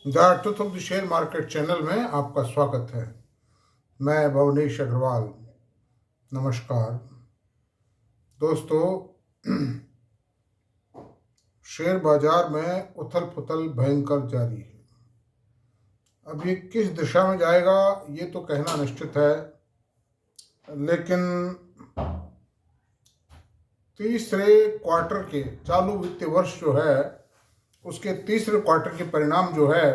The truth of the share market channel में आपका स्वागत है। मैं भवनेश अग्रवाल। नमस्कार दोस्तों। शेयर बाजार में उथल पुथल भयंकर जारी है। अब ये किस दिशा में जाएगा ये तो कहना निश्चित है, लेकिन तीसरे क्वार्टर के चालू वित्तीय वर्ष जो है उसके तीसरे क्वार्टर के परिणाम जो है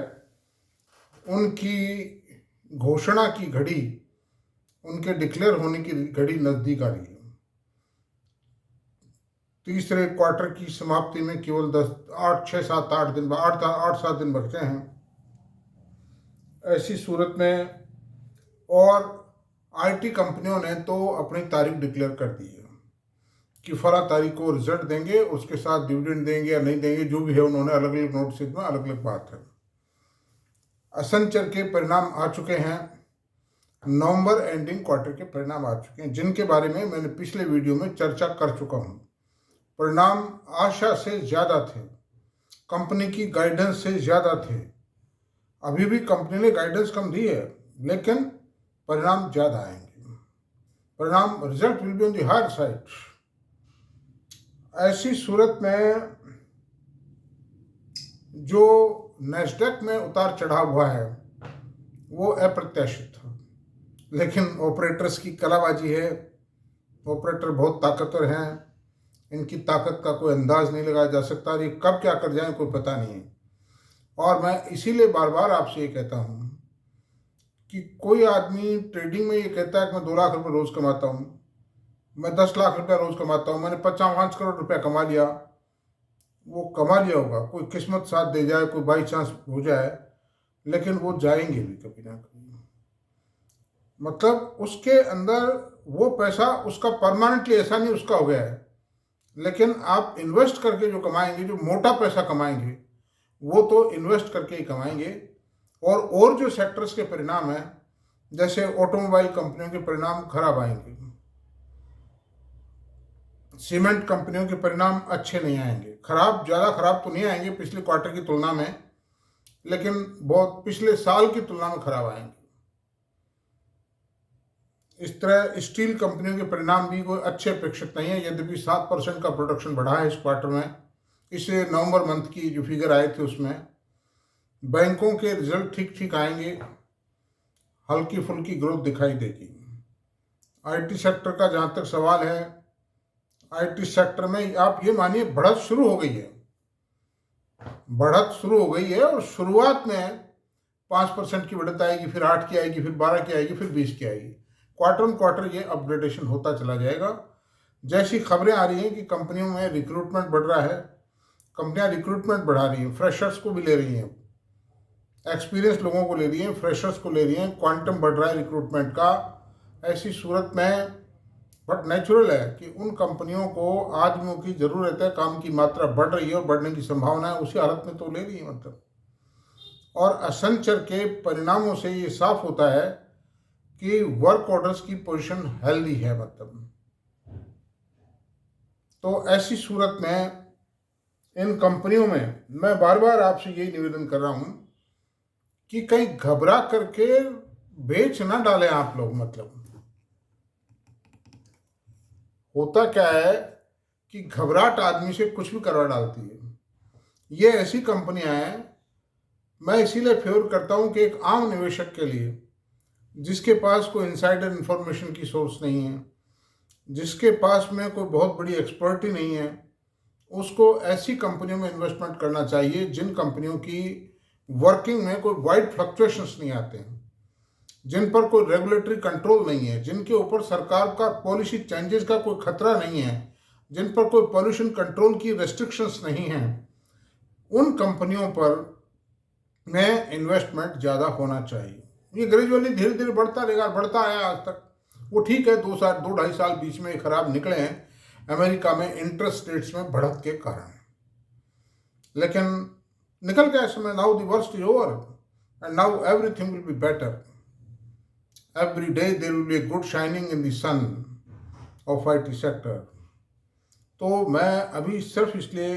उनकी घोषणा की घड़ी, उनके डिक्लेयर होने की घड़ी नज़दीक आ रही है। तीसरे क्वार्टर की समाप्ति में केवल 8 दिन बचे हैं। ऐसी सूरत में और आईटी कंपनियों ने तो अपनी तारीख डिक्लेयर कर दी है कि फला तारीख को रिजल्ट देंगे, उसके साथ डिविडेंड देंगे या नहीं देंगे, जो भी है उन्होंने अलग अलग नोटिस में अलग अलग बात है। असेंचर के परिणाम आ चुके हैं, नवंबर एंडिंग क्वार्टर के परिणाम आ चुके हैं, जिनके बारे में मैंने पिछले वीडियो में चर्चा कर चुका हूं। परिणाम आशा से ज़्यादा थे, कंपनी की गाइडेंस से ज़्यादा थे। अभी भी कंपनी ने गाइडेंस कम दी है, लेकिन परिणाम ज़्यादा आएंगे। परिणाम result will be on the higher side. ऐसी सूरत में जो नैस्डैक में उतार चढ़ाव हुआ है वो अप्रत्याशित था, लेकिन ऑपरेटर्स की कलाबाजी है। ऑपरेटर बहुत ताकतवर हैं, इनकी ताकत का कोई अंदाज नहीं लगाया जा सकता। ये कब क्या कर जाए कोई पता नहीं है। और मैं इसीलिए बार बार आपसे ये कहता हूँ कि कोई आदमी ट्रेडिंग में ये कहता है कि मैं 2 लाख रुपए रोज़ कमाता हूँ, मैं 10 लाख रुपया रोज़ कमाता हूँ, मैंने 55 करोड़ रुपया कमा लिया। वो कमा लिया होगा, कोई किस्मत साथ दे जाए, कोई बाई चांस हो जाए, लेकिन वो जाएंगे भी कभी ना कभी। मतलब उसके अंदर वो पैसा उसका परमानेंटली ऐसा नहीं उसका हो गया है, लेकिन आप इन्वेस्ट करके जो कमाएंगे, जो मोटा पैसा कमाएंगे, वो तो इन्वेस्ट करके ही कमाएंगे। और जो सेक्टर्स के परिणाम हैं, जैसे ऑटोमोबाइल कंपनियों के परिणाम खराब आएंगे, सीमेंट कंपनियों के परिणाम अच्छे नहीं आएंगे। ज़्यादा खराब तो नहीं आएंगे पिछले क्वार्टर की तुलना में, लेकिन बहुत पिछले साल की तुलना में खराब आएंगे। इस तरह स्टील कंपनियों के परिणाम भी कोई अच्छे अपेक्षित नहीं है, यद्यपि 7% का प्रोडक्शन बढ़ा है इस क्वार्टर में। इसे नवंबर मंथ की जो फिगर आए थे उसमें बैंकों के रिजल्ट ठीक ठीक आएंगे, हल्की फुल्की ग्रोथ दिखाई देगी। आईटी सेक्टर का जहाँ तक सवाल है, आईटी सेक्टर में आप ये मानिए बढ़त शुरू हो गई है। बढ़त शुरू हो गई है और शुरुआत में 5% की बढ़त आएगी, फिर 8 की आएगी, फिर 12 की आएगी, फिर 20 की आएगी। क्वार्टर ऑन क्वार्टर ये अपग्रेडेशन होता चला जाएगा। जैसी खबरें आ रही हैं कि कंपनियों में रिक्रूटमेंट बढ़ रहा है, कंपनियां रिक्रूटमेंट बढ़ा रही हैं, फ्रेशर्स को भी ले रही हैं, एक्सपीरियंस लोगों को ले रही हैं, फ्रेशर्स को ले रही हैं, क्वांटम बढ़ रहा है रिक्रूटमेंट का। ऐसी सूरत में बट नेचुरल है कि उन कंपनियों को आदमियों की ज़रूरत है, काम की मात्रा बढ़ रही है और बढ़ने की संभावना है, उसी हालत में तो ले रही है मतलब। और असेंचर के परिणामों से ये साफ होता है कि वर्क ऑर्डर्स की पोजीशन हेल्दी है मतलब। तो ऐसी सूरत में इन कंपनियों में मैं बार बार आपसे यही निवेदन कर रहा हूं कि कहीं घबरा करके बेच ना डालें आप लोग। मतलब होता क्या है कि घबराहट आदमी से कुछ भी करवा डालती है। ये ऐसी कंपनियां हैं, मैं इसीलिए फेवर करता हूं कि एक आम निवेशक के लिए, जिसके पास कोई इनसाइडर इंफॉर्मेशन की सोर्स नहीं है, जिसके पास में कोई बहुत बड़ी एक्सपर्टी नहीं है, उसको ऐसी कंपनियों में इन्वेस्टमेंट करना चाहिए जिन कंपनियों की वर्किंग में कोई वाइड फ्लक्चुएशंस नहीं आते हैं, जिन पर कोई रेगुलेटरी कंट्रोल नहीं है, जिनके ऊपर सरकार का पॉलिसी चेंजेस का कोई खतरा नहीं है, जिन पर कोई पॉल्यूशन कंट्रोल की रेस्ट्रिक्शंस नहीं हैं। उन कंपनियों पर में इन्वेस्टमेंट ज़्यादा होना चाहिए। ये ग्रेजुअली धीरे धीरे बढ़ता रहेगा, बढ़ता आया आज तक। वो ठीक है, 2 ढाई साल बीच में खराब निकले हैं अमेरिका में इंटरेस्ट रेट्स में बढ़त के कारण, लेकिन निकल गया समय। Now the worst is over and now everything will be better. Every day there will be a good shining in the sun of IT sector. तो मैं अभी सिर्फ इसलिए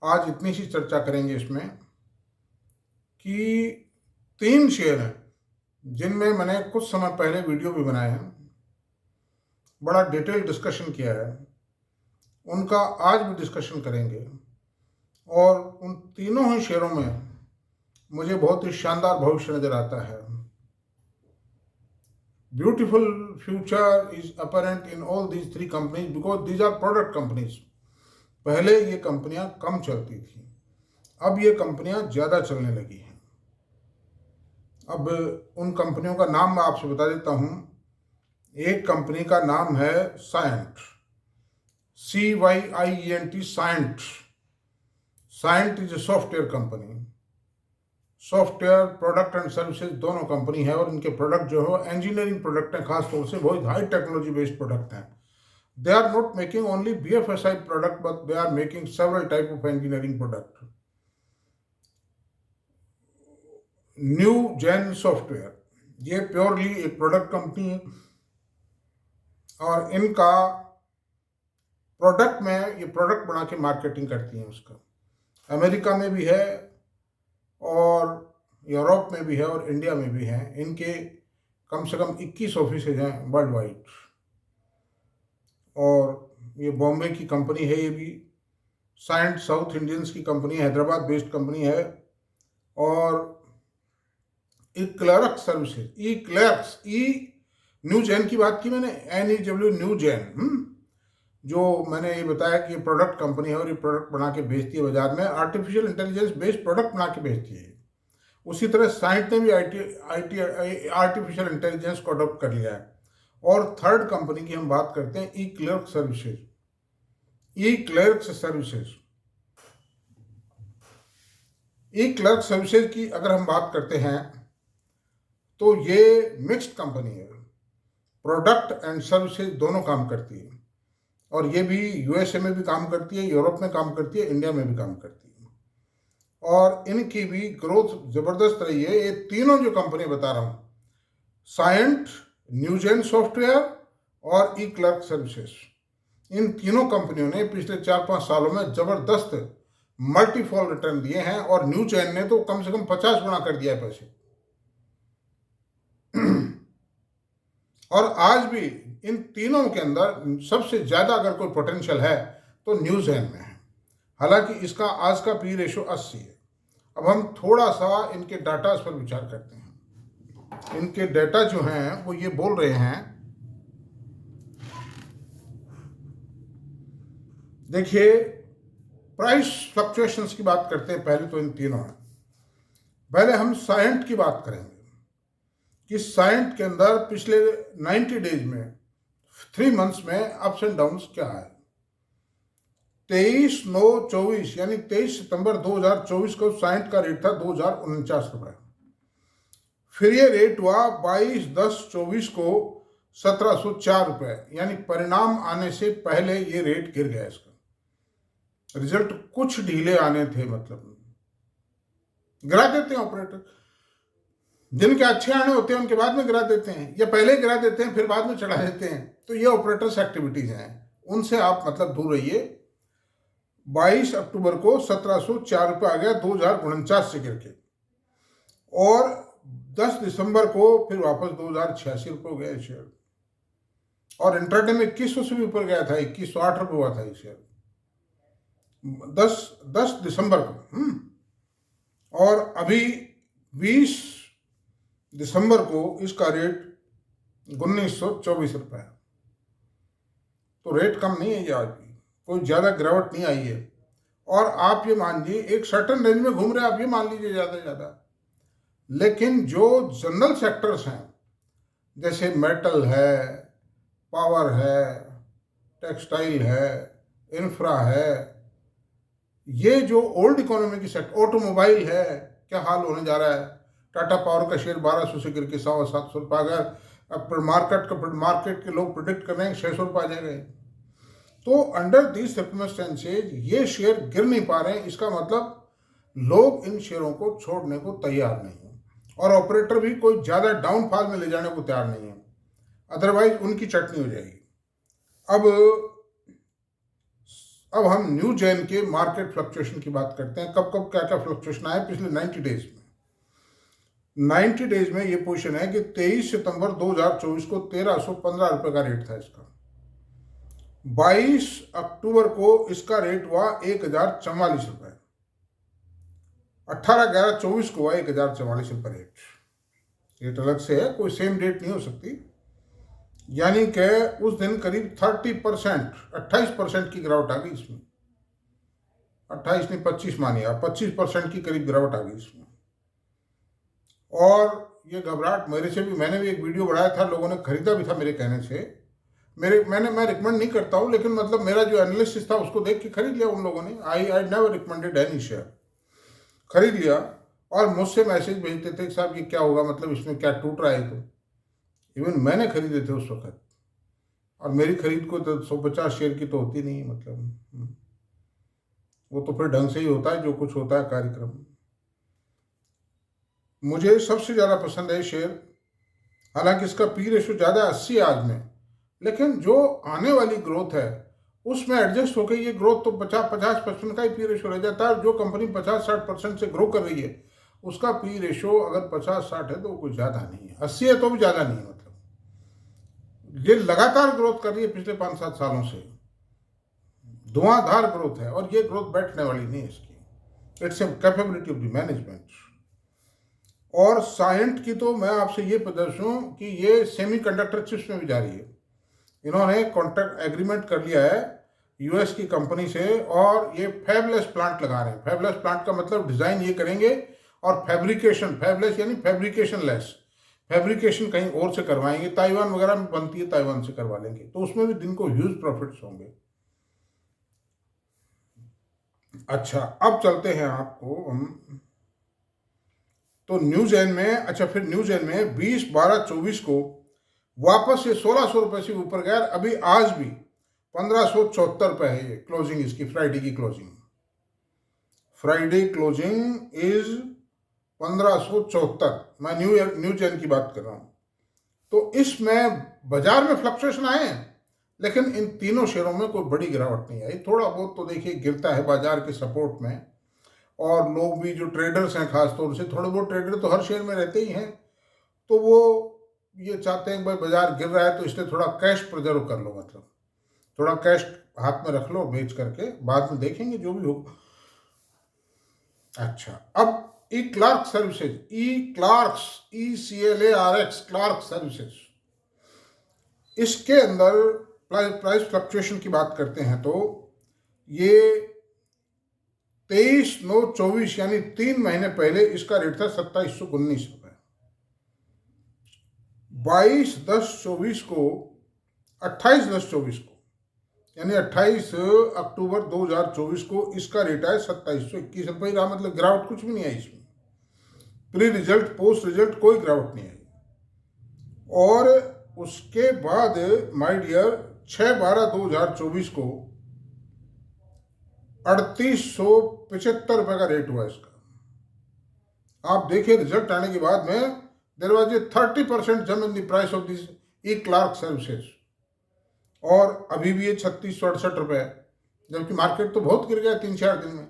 आज इतनी सी चर्चा करेंगे इसमें कि 3 शेयर हैं जिनमें मैंने कुछ समय पहले वीडियो भी बनाए हैं, बड़ा डिटेल डिस्कशन किया है, उनका आज भी डिस्कशन करेंगे। और उन तीनों ही शेयरों में मुझे बहुत ही शानदार भविष्य नजर आता है। Beautiful future is apparent in all these 3 companies because these are product companies. पहले ये कंपनियां कम चलती थी, अब ये कंपनियां ज़्यादा चलने लगी हैं। अब उन कंपनियों का नाम मैं आपसे बता देता हूँ। एक कंपनी का नाम है Cyient, CYIENT, Cyient. Cyient is a software company, software product and services दोनों कंपनी है, और इनके प्रोडक्ट जो है इंजीनियरिंग प्रोडक्ट हैं, खासतौर से बहुत हाई टेक्नोलॉजी बेस्ड प्रोडक्ट हैं। They are not making only BFSI product but they are making several type of engineering product. New gen software, ये प्योरली एक प्रोडक्ट कंपनी है, और इनका प्रोडक्ट में ये प्रोडक्ट बना के मार्केटिंग करती हैं उसका। अमेरिका में भी है और यूरोप में भी है और इंडिया में भी है। इनके कम से कम 21 ऑफिसेज हैं वर्ल्ड वाइड, और ये बॉम्बे की कंपनी है। ये भी साइंट साउथ इंडियंस की कंपनी है, हैदराबाद बेस्ड कंपनी है। और इक्लर्क्स सर्विसेज, न्यू जेन की बात की मैंने, NEW न्यू जेन, जो मैंने ये बताया कि ये प्रोडक्ट कंपनी है और ये प्रोडक्ट बना के बेचती है बाजार में, आर्टिफिशियल इंटेलिजेंस बेस्ड प्रोडक्ट बना के बेचती है। उसी तरह साइंट ने भी आर्टिफिशियल इंटेलिजेंस को अडॉप्ट कर लिया है। और थर्ड कंपनी की हम बात करते हैं इक्लर्क सर्विसेज। इक्लर्क सर्विसेज की अगर हम बात करते हैं तो ये मिक्स्ड कंपनी है, प्रोडक्ट एंड सर्विसेज दोनों काम करती है। और ये भी USA में भी काम करती है, यूरोप में काम करती है, इंडिया में भी काम करती है। और इनकी भी ग्रोथ ज़बरदस्त रही है। ये तीनों जो कंपनी बता रहा हूँ, सायंट, न्यूजेन सॉफ्टवेयर और इक्लर्क सर्विसेज, इन तीनों कंपनियों ने पिछले 4-5 सालों में ज़बरदस्त मल्टीफॉल रिटर्न दिए हैं। और न्यूजेन ने तो कम से कम 50 गुना कर दिया है पैसे। और आज भी इन तीनों के अंदर सबसे ज़्यादा अगर कोई पोटेंशियल है तो न्यूजेन में है। हालांकि इसका आज का P रेशो 80 है। अब हम थोड़ा सा इनके डाटा पर विचार करते हैं। इनके डाटा जो हैं वो ये बोल रहे हैं, देखिए प्राइस फ्लक्चुएशंस की बात करते हैं। पहले तो इन तीनों है, पहले हम सायंट की बात करेंगे कि सायंट के अंदर पिछले 90 डेज में 3 मंथ्स में अप्स एंड डाउन्स क्या है। 23/9/24 यानी 23 सितंबर 2024 को सायंट का रेट था 2049 रुपये। फिर ये रेट हुआ 22/10/24 को 1704 रुपये, यानी परिणाम आने से पहले ये रेट गिर गया। इसका रिजल्ट कुछ ढीले आने थे, मतलब गिरा देते हैं ऑपरेटर। जिनके अच्छे आने होते हैं उनके बाद में गिरा देते हैं, या पहले गिरा देते हैं फिर बाद में चढ़ा देते हैं। तो ये ऑपरेटर्स एक्टिविटीज हैं, उनसे आप मतलब दूर रहिए। 22 अक्टूबर को 1704 रुपये आ गया 2049 से गिर के, और 10 दिसंबर को फिर वापस 2086 रुपये हो गया शेयर। और इंट्राडे में 2100 से भी ऊपर गया था, 2108 रुपये हुआ था ये शेयर 10 दिसंबर को। और अभी 20 दिसंबर को इसका रेट 1924 रुपये है। तो रेट कम नहीं है ये, आज भी कोई ज़्यादा गिरावट नहीं आई है। और आप ये मान लीजिए एक सर्टन रेंज में घूम रहे हैं, आप ये मान लीजिए ज़्यादा से ज़्यादा। लेकिन जो जनरल सेक्टर्स हैं, जैसे मेटल है, पावर है, टेक्सटाइल है, इंफ्रा है, ये जो ओल्ड इकोनॉमी की सेक्टर, ऑटोमोबाइल है, क्या हाल होने जा रहा है। टाटा पावर का शेयर 1200 से गिर के 700 रुपये आ गया। अब मार्केट के लोग प्रिडिक्ट कर रहे हैं 600 रुपये आ जाएंगे। तो अंडर दीज सर्कमस्टेंसेज ये शेयर गिर नहीं पा रहे हैं। इसका मतलब लोग इन शेयरों को छोड़ने को तैयार नहीं है, और ऑपरेटर भी कोई ज़्यादा डाउनफॉल में ले जाने को तैयार नहीं है, अदरवाइज उनकी चटनी हो जाएगी। अब हम न्यू जेन के मार्केट फ्लक्चुएशन की बात करते हैं। कब कब क्या क्या फ्लक्चुएशन आए पिछले 90 डेज में। 90 डेज में ये पोजीशन है कि 23 सितंबर 2024 को 1315 रुपए का रेट था इसका। 22 अक्टूबर को इसका रेट हुआ 1044 रुपए। 18/11/24 को हुआ 1044 रुपए रेट अलग से है, कोई सेम डेट नहीं हो सकती। यानी कि उस दिन करीब 30%, 28% की गिरावट आ गई इसमें। 28 नहीं 25 मानिए आप, 25% की करीब गिरावट आ गई इसमें। और ये घबराहट मेरे से भी, मैंने भी एक वीडियो बनाया था, लोगों ने खरीदा भी था मेरे कहने से। मैं रिकमेंड नहीं करता हूँ, लेकिन मतलब मेरा जो एनालिसिस था उसको देख के खरीद लिया उन लोगों ने। I never recommended any share, खरीद लिया। और मुझसे मैसेज भेजते थे कि साहब ये क्या होगा, मतलब इसमें क्या टूट रहा है। तो इवन मैंने खरीदे थे उस वक्त, और मेरी खरीद को तो 150 शेयर की तो होती नहीं, मतलब वो तो फिर ढंग से ही होता है जो कुछ होता है कार्यक्रम। मुझे सबसे ज़्यादा पसंद है शेयर, हालांकि इसका पी रेशो ज़्यादा 80 आज में, लेकिन जो आने वाली ग्रोथ है उसमें एडजस्ट होकर ये ग्रोथ तो 50-55% का ही पी रेशो रह जाता है। जो कंपनी 50-60% से ग्रो कर रही है उसका पी रेशो अगर 50-60 है तो कुछ ज़्यादा नहीं है, 80 है तो भी ज़्यादा नहीं है। मतलब ये लगातार ग्रोथ कर रही है पिछले 5-7 सालों से, धुआंधार ग्रोथ है, और ये ग्रोथ बैठने वाली नहीं है इसकी। It's a capability of the management. और साइंट की तो मैं आपसे ये प्रदर्शूँ कि ये सेमीकंडक्टर चिप्स में भी जा रही है। इन्होंने कॉन्ट्रैक्ट एग्रीमेंट कर लिया है यूएस की कंपनी से, और ये फैबलेस प्लांट लगा रहे हैं। फैबलेस प्लांट का मतलब डिज़ाइन ये करेंगे और फैब्रिकेशन, फैबलेस यानी फैब्रिकेशन लेस, फैब्रिकेशन कहीं और से करवाएंगे। ताइवान वगैरह में बनती है, ताइवान से करवा लेंगे, तो उसमें भी दिन को ह्यूज प्रॉफिट्स होंगे। अच्छा, अब चलते हैं आपको हम तो न्यूज एन में। अच्छा, फिर न्यूज एन में 20/12/24 को वापस ये 1600 रुपये से ऊपर गया। अभी आज भी 1574 रुपये है ये क्लोजिंग इसकी, फ्राइडे की क्लोजिंग। Friday closing is 1574। मैं न्यूज एन की बात कर रहा हूं। तो इसमें बाजार में फ्लक्चुएशन आए हैं, लेकिन इन तीनों शेयरों में कोई बड़ी गिरावट नहीं आई। थोड़ा बहुत तो देखिए गिरता है बाजार के सपोर्ट में, और लोग भी जो ट्रेडर्स हैं खासतौर से, थोड़े बहुत ट्रेडर तो हर शेयर में रहते ही हैं, तो वो ये चाहते हैं कि भाई बाजार गिर रहा है तो इसलिए थोड़ा कैश प्रिजर्व कर लो, मतलब थोड़ा कैश हाथ में रख लो, बेच करके बाद में देखेंगे जो भी हो। अच्छा, अब ई Clark services, ECLARX Clerx services, इसके अंदर प्राइस फ्लक्चुएशन की बात करते हैं तो ये 23/9/24 यानी 3 महीने पहले इसका रेट था 2719 रुपये। 22/10/24 को, 28/10/24 को, यानी 28 अक्टूबर 2024 को इसका रेट है 2721 रुपये रहा। मतलब गिरावट कुछ भी नहीं आई इसमें। प्री रिजल्ट पोस्ट रिजल्ट कोई गिरावट नहीं आई। और उसके बाद माय डियर 6/12/2024 को 3875 रुपये का रेट हुआ इसका। आप देखिए रिजल्ट आने के बाद में there was a 30% jump in the price of this E Clark services, और अभी भी ये 3668 रुपये है, जबकि मार्केट तो बहुत गिर गया 3-4 दिन में,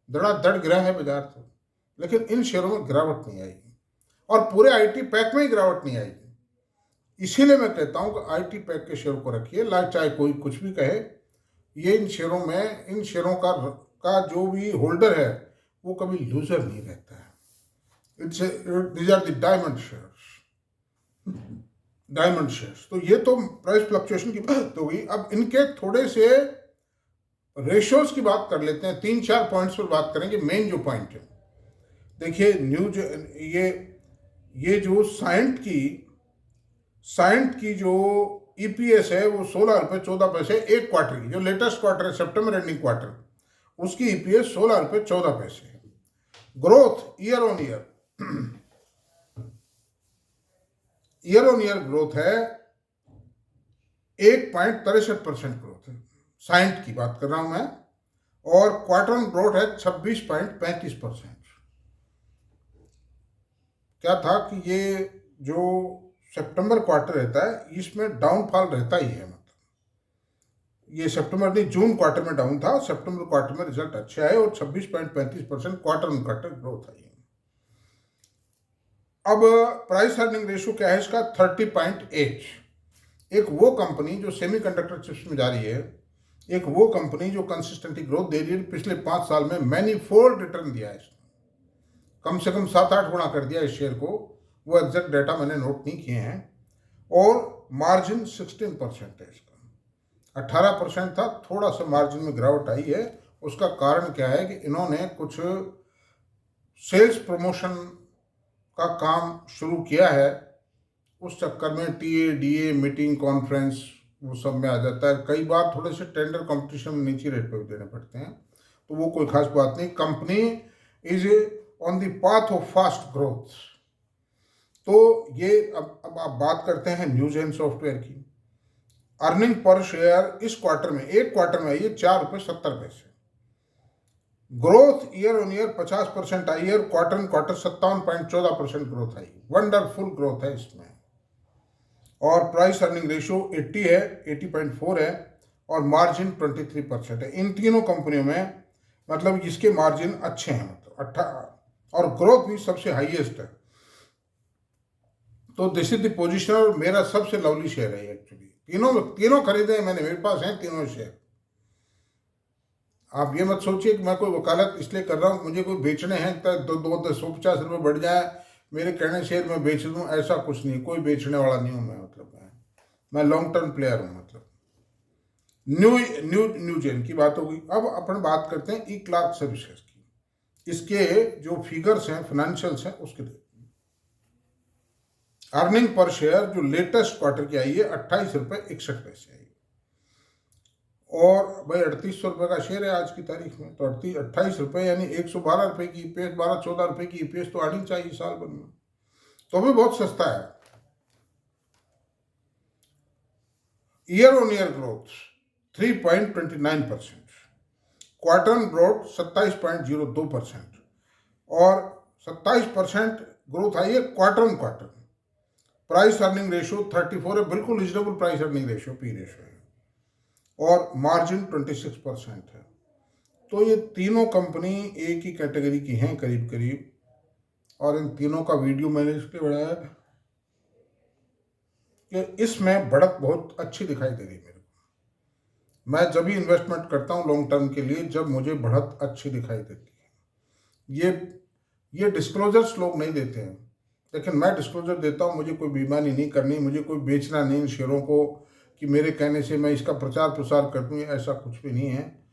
धड़ाधड़ गिरा है बाजार तो, लेकिन इन शेयरों में गिरावट नहीं आई, और पूरे आईटी पैक में ही गिरावट नहीं आई। इसीलिए मैं कहता हूं कि आईटी पैक के शेयर को रखिए, चाहे कोई कुछ भी कहे। ये इन शेयरों में, इन शेयरों का जो भी होल्डर है वो कभी लूजर नहीं रहता है। These are the diamond shares, diamond shares. तो ये तो प्राइस फ्लक्चुएशन की बात हो गई। अब इनके थोड़े से रेशियोज की बात कर लेते हैं, 3-4 पॉइंट्स पर बात करेंगे। मेन जो पॉइंट है, देखिए न्यूज, ये जो साइंट की जो ईपीएस है वो 16 रुपये 14 पैसे एक क्वार्टर की, जो लेटेस्ट क्वार्टर है सितंबर एंडिंग क्वार्टर, उसकी ईपीएस 16 रुपये 14 पैसे है। Growth year on year growth है 1.63% ग्रोथ है, साइंट की बात कर रहा हूं मैं, और क्वार्टर ऑन ग्रोथ है 26.35%। क्या था कि ये जो सितंबर क्वार्टर रहता है इसमें डाउनफॉल रहता ही है। मतलब ये सितंबर नहीं, जून क्वार्टर में डाउन था, सितंबर क्वार्टर में रिजल्ट अच्छे आए और 26.35% क्वार्टर ऑन क्वार्टर ग्रोथ आई। अब प्राइस अर्निंग रेशियो क्या है इसका? 30.8। एक वो कंपनी जो सेमीकंडक्टर चिप्स में जा रही है, एक वो कंपनी जो कंसिस्टेंटली ग्रोथ दे रही है, पिछले 5 साल में मैनीफोल्ड रिटर्न दिया है इसने, कम से कम 7-8 गुना कर दिया इस शेयर को। वो एग्जैक्ट डेटा मैंने नोट नहीं किए हैं। और मार्जिन 16% है इसका, 18% था, थोड़ा सा मार्जिन में गिरावट आई है। उसका कारण क्या है कि इन्होंने कुछ सेल्स प्रमोशन का काम शुरू किया है, उस चक्कर में टीए डीए मीटिंग कॉन्फ्रेंस वो सब में आ जाता है। कई बार थोड़े से टेंडर कंपटीशन में नीचे रेट पे भी देने पड़ते हैं, तो वो कोई खास बात नहीं। Company is on the path of fast growth. तो ये अब आप बात करते हैं न्यूजेन सॉफ्टवेयर की। अर्निंग पर शेयर इस क्वार्टर में, एक क्वार्टर में आई है ₹4.70। ग्रोथ ईयर ऑन ईयर 50% आई है और quarter on quarter 57.14% growth I. Wonderful growth है इसमें। और प्राइस अर्निंग रेशियो 80 है, 80.4 है और मार्जिन 23% है। इन तीनों कंपनियों में मतलब इसके मार्जिन अच्छे हैं, मतलब 18, और ग्रोथ भी सबसे हाईएस्ट है। तो दिस इज द पोजीशन और मेरा सबसे लवली शेयर है एक्चुअली। तीनों खरीदे हैं मैंने, मेरे पास हैं तीनों शेयर। आप ये मत सोचिए कि मैं कोई वकालत इसलिए कर रहा हूँ, मुझे कोई बेचने हैं तो 250 रुपये बढ़ जाए मेरे कहने शेयर में बेच दूँ, ऐसा कुछ नहीं। कोई बेचने वाला नहीं हूँ मैं, मतलब मैं लॉन्ग टर्म प्लेयर हूँ। मतलब न्यूजेन की बात होगी। अब अपन बात करते हैं ई क्लार्क सर्विसेज की। इसके जो फिगर्स हैं, फाइनेंशियल्स हैं, उसके अर्निंग पर शेयर जो लेटेस्ट क्वार्टर की आई है ₹28.61 आई। और भाई 3800 रुपये का शेयर है आज की तारीख में, तो 28 यानी 112 रुपये की ईपीएस, 12-14 रुपये की ईपीएस तो आनी चाहिए साल भर में, तो भी बहुत सस्ता है। Year on year growth 3.29%, quarter on growth 27.02% और 27% ग्रोथ आई है quarter on quarter. Price earning ratio 34 है, बिल्कुल reasonable price earning ratio, P ratio है, और मार्जिन 26% है। तो ये तीनों कंपनी एक ही कैटेगरी की हैं करीब करीब, और इन तीनों का वीडियो मैंने इसलिए बनाया कि इसमें बढ़त बहुत अच्छी दिखाई दे रही है मेरे को। मैं जब भी इन्वेस्टमेंट करता हूँ लॉन्ग टर्म के लिए, जब मुझे बढ़त अच्छी दिखाई देती है। ये डिस्क्लोजर्स लोग नहीं देते हैं, लेकिन मैं डिस्क्लोजर देता हूँ। मुझे कोई बेईमानी नहीं करनी, मुझे कोई बेचना नहीं इन शेयरों को कि मेरे कहने से मैं इसका प्रचार प्रसार कर दूँ, ऐसा कुछ भी नहीं है।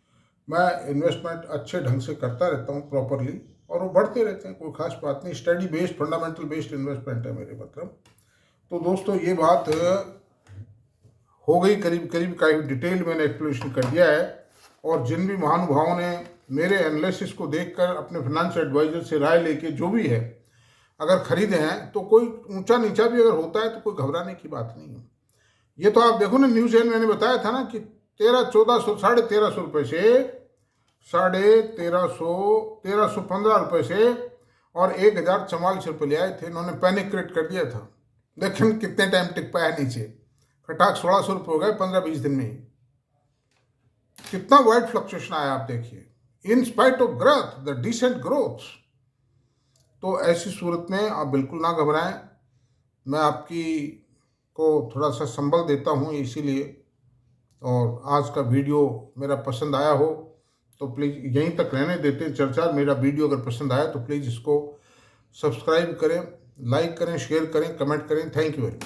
मैं इन्वेस्टमेंट अच्छे ढंग से करता रहता हूँ प्रॉपरली, और वो बढ़ते रहते हैं, कोई खास बात नहीं। Study based, fundamental based investment है मेरे मतलब। तो दोस्तों ये बात हो गई करीब करीब का डिटेल मैंने एक्सप्लेनेशन कर दिया है। और जिन भी महानुभावों ने मेरे एनालिसिस को देखकर अपने फाइनेंस एडवाइजर से राय लेके जो भी है अगर खरीदे हैं, तो कोई ऊंचा नीचा भी अगर होता है तो कोई घबराने की बात नहीं है। ये तो आप देखो ना, न्यूज़ एन मैंने बताया था ना कि 1300-1400, 1350 रुपये से 1315 रुपये से और 1044 रुपये ले आए थे। इन्होंने पैनिक क्रिएट कर दिया था, लेकिन कितने टाइम टिक पाया नीचे, खटाक 1600 रुपये हो गए 15-20 दिन में ही। कितना वाइड फ्लक्चुएशन आया आप देखिए, in spite of growth, the decent growth. तो ऐसी सूरत में आप बिल्कुल ना घबराएं। मैं आपकी को थोड़ा सा संबल देता हूँ इसीलिए। और आज का वीडियो मेरा पसंद आया हो तो प्लीज़ यहीं तक रहने देते हैं चर्चा। मेरा वीडियो अगर पसंद आया तो प्लीज़ इसको सब्सक्राइब करें, लाइक करें, शेयर करें, कमेंट करें। Thank you very much.